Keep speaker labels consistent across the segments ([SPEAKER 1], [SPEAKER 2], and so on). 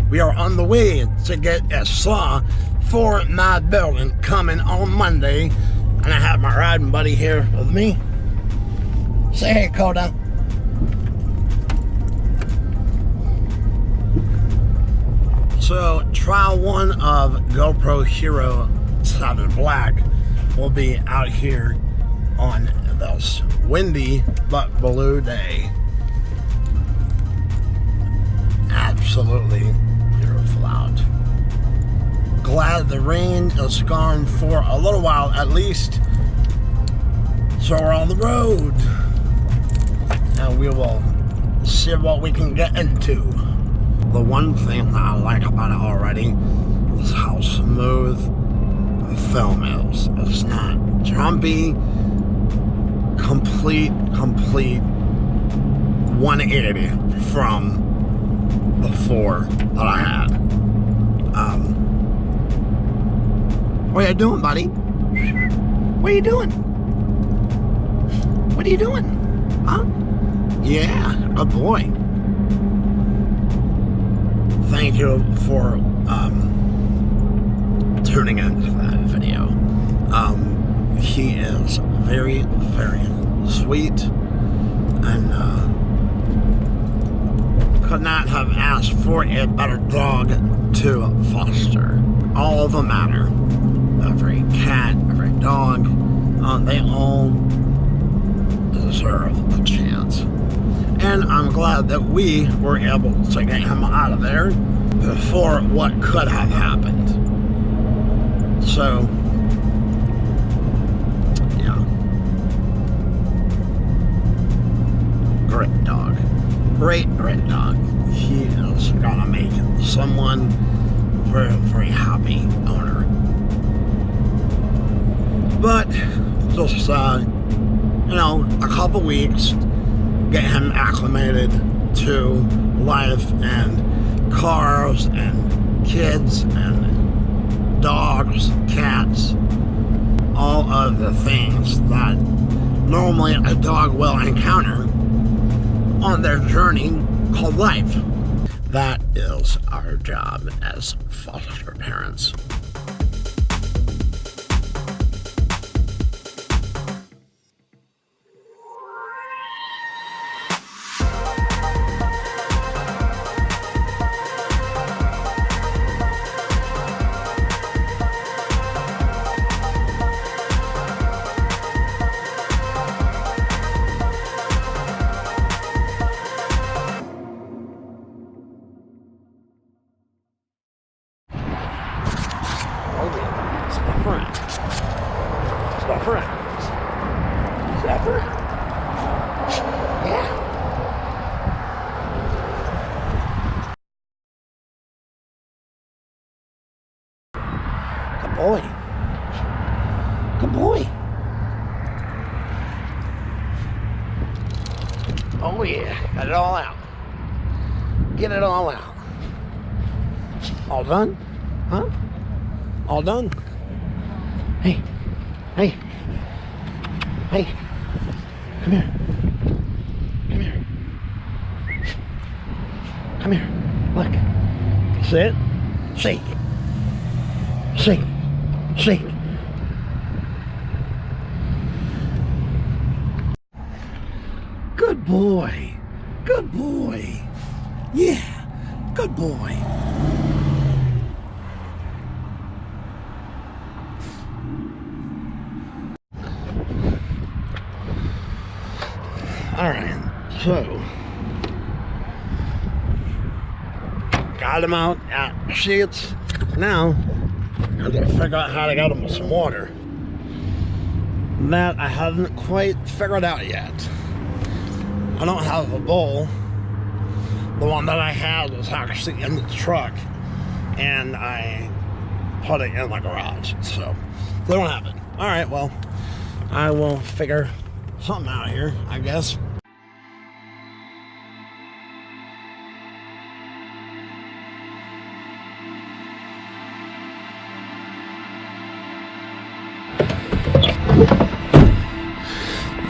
[SPEAKER 1] we are on the way to get a saw for my building coming on Monday. And I have my riding buddy here with me. Say hey, KOTA. So, trial 1 of GoPro Hero 7 Black will be out here on this windy but blue day. Absolutely beautiful out. Glad the rain is gone for a little while at least. So we're on the road. And we will see what we can get into. The one thing that I like about it already is how smooth the film is. It's not jumpy. Complete 180 from the 4 that I had. What are you doing, buddy? What are you doing? What are you doing? Huh? Yeah, good boy. Thank you for tuning into that video. He is very, very sweet, and could not have asked for a better dog to foster. All of them matter. Every cat, every dog, they all deserve a chance. And I'm glad that we were able to get him out of there before what could have happened. So, yeah. Great dog. Great dog. He is gonna make someone very, very happy owner. But just, you know, a couple weeks, get him acclimated to life and cars and kids and dogs, cats, all of the things that normally a dog will encounter on their journey called life. That is our job as foster parents. Zephyr? Yeah. Good boy. Good boy. Oh yeah, got it all out. Get it all out. All done? Huh? All done? Hey. Hey. Hey. Come here. Come here. Come here. Look. Sit. Shake. Shake. Shake. Good boy. Good boy. Yeah. Good boy. Alright, so got him out at sheets. Now I gotta figure out how to get him some water. That I haven't quite figured out yet. I don't have a bowl. The one that I had was actually in the truck, and I put it in the garage, so they don't have it. Alright, well, I will figure something out here, I guess.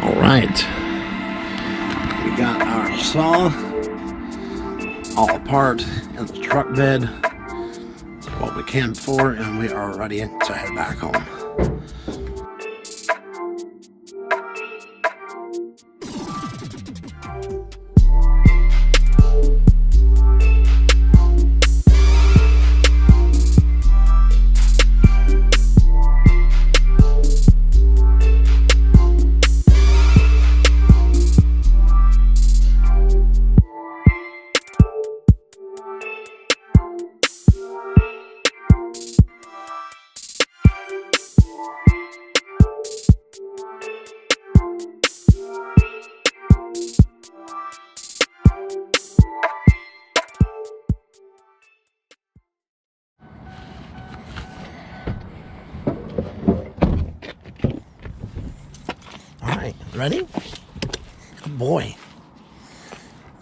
[SPEAKER 1] Alright, we got our saw all part in the truck bed, what we came for, and we are ready to head back home. Ready? Good boy.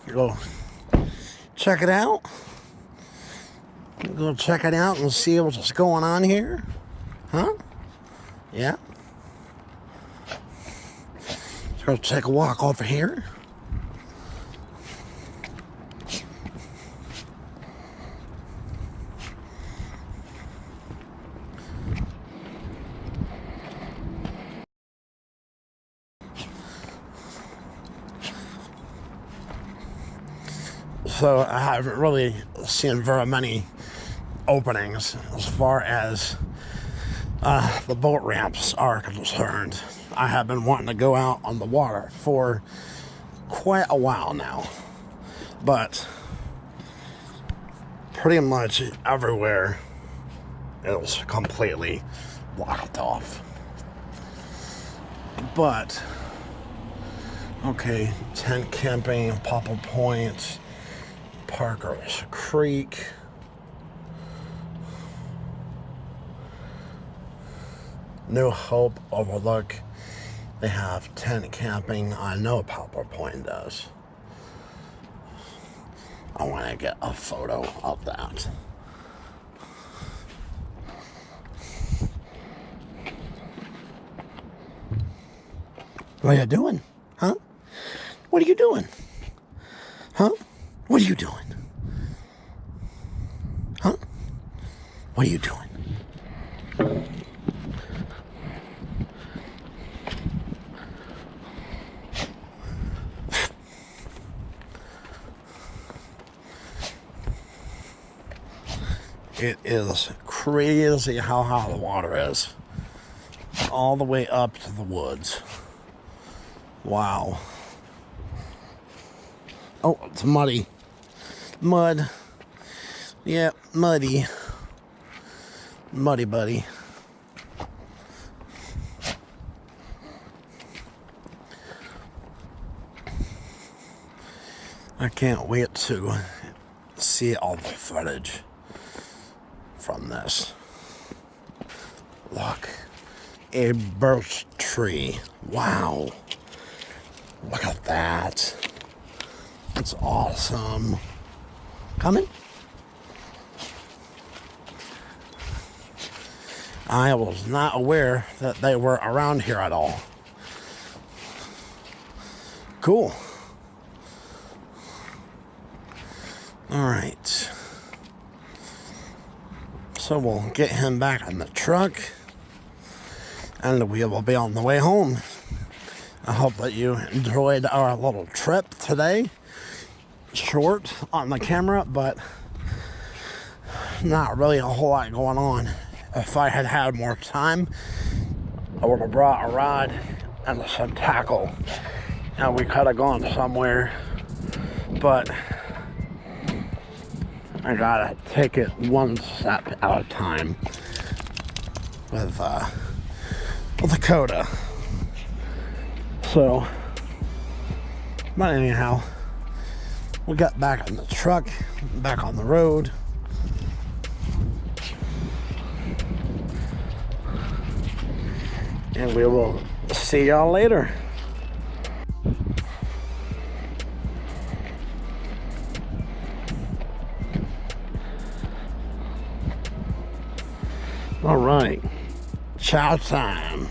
[SPEAKER 1] Go check it out. Go check it out and see what's going on here. Huh? Yeah. Let's go take a walk over here. So I haven't really seen very many openings as far as the boat ramps are concerned. I have been wanting to go out on the water for quite a while now, but pretty much everywhere is completely blocked off. But okay, tent camping, Popple Point, Parker's Creek, New Hope Overlook. They have tent camping. I know PowerPro Point does. I want to get a photo of that. What are you doing? Huh? What are you doing? Huh? What are you doing? Huh? What are you doing? It is crazy how high the water is. All the way up to the woods. Wow. Oh, it's muddy. Mud. Yeah, muddy. Muddy buddy. I can't wait to see all the footage from this. Look, a birch tree. Wow. Look at that. That's awesome. Coming? I was not aware that they were around here at all. Cool. All right. So we'll get him back in the truck and we will be on the way home. I hope that you enjoyed our little trip today. Short on the camera, but not really a whole lot going on. If I had had more time, I would have brought a rod and some tackle and we could have gone somewhere, but I gotta take it one step at a time with the KOTA. So, but anyhow, we got back in the truck, back on the road. And we will see y'all later. All right, chow time.